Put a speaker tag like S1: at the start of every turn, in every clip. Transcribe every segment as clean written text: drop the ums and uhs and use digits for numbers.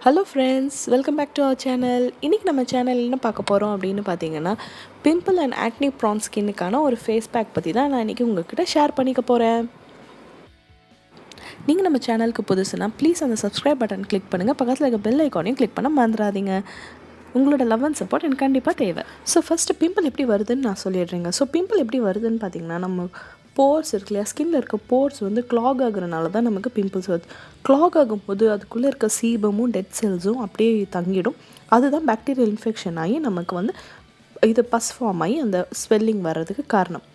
S1: Hello friends, welcome back to our channel. இன்னைக்கு நம்ம சேனல்ல என்ன பார்க்க போறோம் அப்படினு பாத்தீங்கன்னா pimple and acne prone skinக்கான ஒரு face pack பத்தி தான் நான் இன்னைக்கு உங்ககிட்ட ஷேர் பண்ணிக்க போறேன். நீங்க நம்ம சேனலுக்கு புதுசுனா ப்ளீஸ் அந்த subscribe பட்டன் கிளிக் பண்ணுங்க. பக்கத்துல இருக்க bell ஐகானையும் கிளிக் பண்ண மறந்துடாதீங்க. உங்களோட லவ் அண்ட் சப்போர்ட் எனக்கு கண்டிப்பாக தேவை. ஸோ ஃபஸ்ட்டு பிம்பிள் எப்படி வருதுன்னு நான் சொல்லிடுறேங்க. ஸோ பிம்பிள் எப்படி வருதுன்னு பார்த்தீங்கன்னா நம்ம போர்ஸ் இருக்கு இல்லையா, ஸ்கின்ல இருக்க போர்ஸ் வந்து கிளாக் ஆகுறனால தான் நமக்கு பிம்பிள்ஸ் வருது. கிளாக் ஆகும்போது அதுக்குள்ளே இருக்க சீபமும் டெட் செல்ஸும் அப்படியே தங்கிடும். அதுதான் பாக்டீரியல் இன்ஃபெக்ஷன் ஆகி நமக்கு வந்து இது பஸ் ஃபார்ம் ஆகி அந்த ஸ்வெல்லிங் வர்றதுக்கு காரணம்.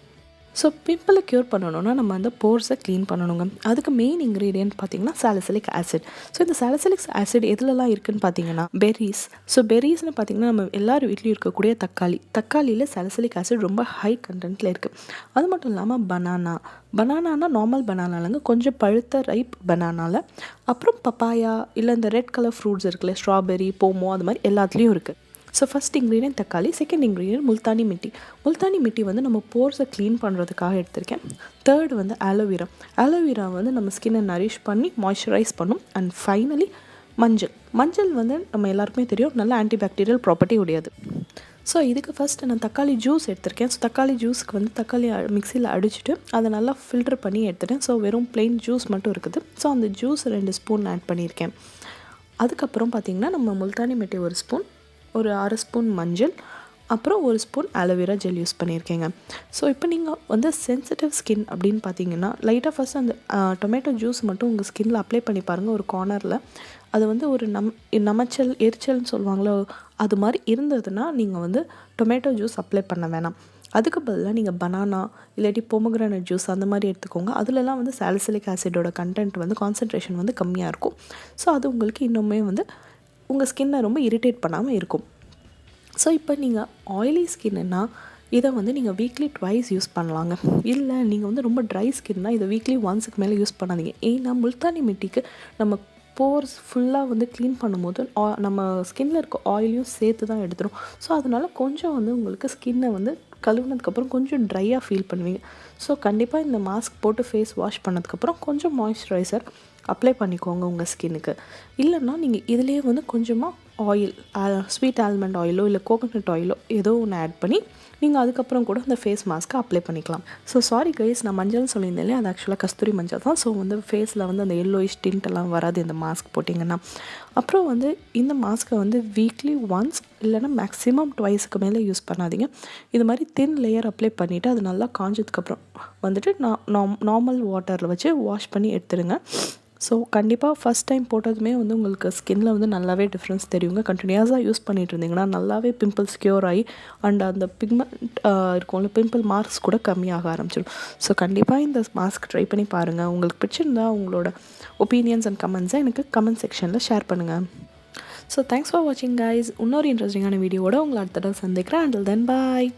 S1: ஸோ பிம்பிளை க்யூர் பண்ணணுன்னா நம்ம அந்த போர்ஸை க்ளீன் பண்ணணுங்க. அதுக்கு மெயின் இன்க்ரீடியன்ட் பார்த்திங்கன்னா சாலிசிலிக் ஆசிட். ஸோ இந்த சாலிசிலிக் ஆசிட் எதுலலாம் இருக்குதுன்னு பார்த்தீங்கன்னா பெர்ரீஸ். ஸோ பெர்ரீஸ்னு பார்த்திங்கன்னா நம்ம எல்லார் வீட்லேயும் இருக்கக்கூடிய தக்காளியில் சாலிசிலிக் ஆசிட் ரொம்ப ஹை கண்டென்ட்டில் இருக்குது. அது மட்டும் இல்லாமல் பனானா நார்மல் பனானாலங்க, கொஞ்சம் பழுத்த ரைப் பனானாவில், அப்புறம் பப்பாயா இல்லை இந்த ரெட் கலர் ஃப்ரூட்ஸ் இருக்குல்ல, ஸ்ட்ராபெரி, போமோ, அது மாதிரி எல்லாத்துலேயும் இருக்குது. ஸோ ஃபஸ்ட் இன்க்ரீடியன்ட் தக்காளி, செகண்ட் இன்க்ரீடியன்ட் முல்தானி மிட்டி வந்து நம்ம போர்ஸை க்ளீன் பண்ணுறதுக்காக எடுத்திருக்கேன். தேர்ட் வந்து ஆலோவேரா வந்து நம்ம ஸ்கின்னை நரிஷ் பண்ணி மாய்ஸ்சரைஸ் பண்ணும். அண்ட் ஃபைனலி மஞ்சள் வந்து நம்ம எல்லாருக்குமே தெரியும், நல்ல ஆன்டிபாக்டீரியல் ப்ராப்பர்ட்டி உடையது. ஸோ இதுக்கு ஃபஸ்ட்டு நான் தக்காளி ஜூஸ் எடுத்திருக்கேன். ஸோ தக்காளி ஜூஸுக்கு வந்து தக்காளி மிக்சியில் அடிச்சுட்டு அதை நல்லா ஃபில்டர் பண்ணி எடுத்துட்டேன். ஸோ வெறும் பிளெயின் ஜூஸ் மட்டும் இருக்குது. ஸோ அந்த ஜூஸ் 2 ஸ்பூன் ஆட் பண்ணியிருக்கேன். அதுக்கப்புறம் பார்த்திங்கன்னா நம்ம முல்தானி மிட்டி 1 ஸ்பூன், ஒரு 6 ஸ்பூன் மஞ்சள், அப்புறம் 1 ஸ்பூன் ஆலோவேரா ஜெல் யூஸ் பண்ணியிருக்கேங்க. ஸோ இப்போ நீங்கள் வந்து சென்சிட்டிவ் ஸ்கின் அப்படின்னு பார்த்தீங்கன்னா லைட்டாக ஃபஸ்ட் அந்த டொமேட்டோ ஜூஸ் மட்டும் உங்கள் ஸ்கின்னில் அப்ளை பண்ணி பாருங்கள். ஒரு கார்னரில் அது வந்து ஒரு நமச்சல் எரிச்சல்னு சொல்லுவாங்களோ, அது மாதிரி இருந்ததுன்னா நீங்கள் வந்து டொமேட்டோ ஜூஸ் அப்ளை பண்ண வேணாம். அதுக்கு பதிலாக நீங்கள் பனானா இல்லாட்டி பொமோகிரானட் ஜூஸ் அந்த மாதிரி எடுத்துக்கோங்க. அதிலலாம் வந்து சாலிசிலிக் ஆசிடோட கண்டென்ட் வந்து கான்சன்ட்ரேஷன் வந்து கம்மியாக இருக்கும். ஸோ அது உங்களுக்கு இன்னுமே வந்து உங்கள் ஸ்கின்னை ரொம்ப இரிட்டேட் பண்ணாமல் இருக்கும். ஸோ இப்போ நீங்கள் ஆயிலி ஸ்கின்னுன்னா இதை வந்து நீங்கள் வீக்லி ட்வைஸ் யூஸ் பண்ணலாங்க. இல்லை நீங்கள் வந்து ரொம்ப ட்ரை ஸ்கின்னா இதை வீக்லி ஒன்ஸுக்கு மேலே யூஸ் பண்ணாதீங்க. ஏன்னா முல்தானி மிட்டிக்கு நம்ம போர்ஸ் ஃபுல்லாக வந்து க்ளீன் பண்ணும்போது நம்ம ஸ்கின்னில் இருக்க ஆயிலையும் சேர்த்து தான் எடுத்துரும். ஸோ அதனால் கொஞ்சம் வந்து உங்களுக்கு ஸ்கின்னை வந்து கழுவுனதுக்கப்புறம் கொஞ்சம் ட்ரையாக ஃபீல் பண்ணுவீங்க. ஸோ கண்டிப்பாக இந்த மாஸ்க் போட்டு ஃபேஸ் வாஷ் பண்ணதுக்கப்புறம் கொஞ்சம் மாய்ஸ்சரைசர் அப்ளை பண்ணிக்கோங்க உங்கள் ஸ்கின்னுக்கு. இல்லைன்னா நீங்கள் இதிலேயே வந்து கொஞ்சமாக ஆயில், ஸ்வீட் ஆல்மண்ட் ஆயிலோ இல்லை கோகோனட் ஆயிலோ ஏதோ ஒன்று ஆட் பண்ணி நீங்கள் அதுக்கப்புறம் கூட அந்த ஃபேஸ் மாஸ்க்கை அப்ளை பண்ணிக்கலாம். ஸோ சாரி கைஸ், நான் மஞ்சள்னு சொல்லியிருந்தேன் இல்லையா, அது ஆக்சுவலாக கஸ்தூரி மஞ்சள் தான். ஸோ வந்து ஃபேஸில் வந்து அந்த எல்லோயிஷ் டின்ட்டெல்லாம் வராது இந்த மாஸ்க் போட்டிங்கன்னா. அப்புறம் வந்து இந்த மாஸ்க்கை வந்து வீக்லி ஒன்ஸ் இல்லைன்னா மேக்ஸிமம் ட்வைஸுக்கு மேலே யூஸ் பண்ணாதீங்க. இது மாதிரி தின் லேயர் அப்ளை பண்ணிவிட்டு அது நல்லா காஞ்சதுக்கப்புறம் வந்துட்டு நார்மல் வாட்டரில் வச்சு வாஷ் பண்ணி எடுத்துடுங்க. ஸோ கண்டிப்பாக ஃபஸ்ட் டைம் போட்டதுமே வந்து உங்களுக்கு ஸ்கின்னில் வந்து நல்லாவே டிஃப்ரென்ஸ் தெரியுங்க. கண்டினியூஸாக யூஸ் பண்ணிகிட்டு இருந்தீங்கன்னா நல்லாவே பிம்பிள்ஸ் க்யூர் ஆகி அண்ட் அந்த பிக்மெண்ட் இருக்கும்ல பிம்பிள் மார்க்ஸ் கூட கம்மியாக ஆரம்பிச்சிடும். ஸோ கண்டிப்பாக இந்த மாஸ்க் ட்ரை பண்ணி பாருங்கள். உங்களுக்கு பிடிச்சிருந்தா உங்களோட ஒப்பீனியன்ஸ் அண்ட் கமெண்ட்ஸை எனக்கு கமெண்ட் செக்ஷனில் ஷேர் பண்ணுங்கள். ஸோ தேங்க்ஸ் ஃபார் வாட்சிங் கைஸ். இன்னொரு இன்ட்ரெஸ்டிங்கான வீடியோவோட உங்களை அடுத்த தடவை சந்திக்கிறேன். அண்டில் தென் பாய்.